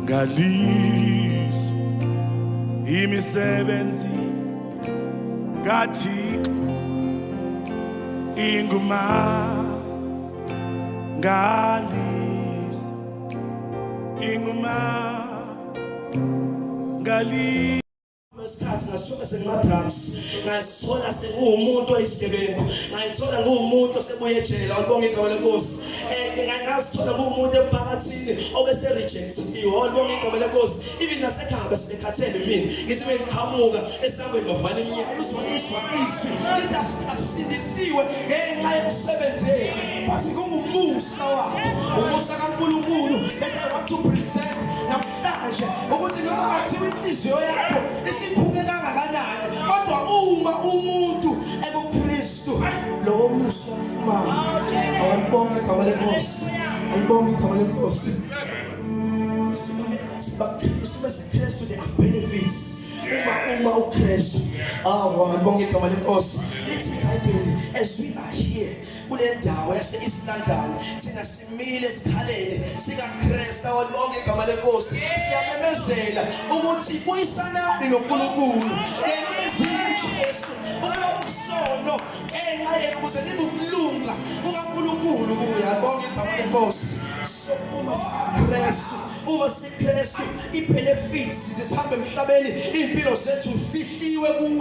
Ngaliso imisebenzi kaThixo inguma ngaliso inguma ngaliso Isikhathi ngasuka sengima-drugs, ngazithola sengumuntu oyisigebengu, ngayithola ngumuntu osebuye ejele. Walibonga igama lenkosi. Ngazithola ngumuntu emphakathini obese-rejectiwe. Walibonga igama lenkosi. Even nasekhaya sebekhathele mina, ngithi bengiqhamuka esangweni bavala iminyaka izwa izwi lithi asindisiwe ngenxa yemisebenzi yethu. Basi kungumusa wakho, umusa kaNkulunkulu. That's I want to present namhlanje ukuthi noma ngathiwa inhliziyo yakho isiphuke kangakanani, kodwa uma umuntu ekuKristu lo musa ufumana. Awubonga igama lenkosi, awubonga igama lenkosi. Siba Kristu bese Kristu there are benefits. Uma uKristu awubonga igama lenkosi. Lithi iBhayibheli, as we are here kule ndawo yase-East London, thina simile esikhaleni sikaKristu. Awubonga igama lenkosi. Siyamemezela ukuthi buyisanani noNkulunkulu yena Jesu ukusono enxa yenu ukuze nibe ukulunga kukaNkulunkulu kuye. Awubonga igama lenkosi. So uma siKristu ibenefits zisihambe emhlabeni, impilo zethu fihliwe kuye.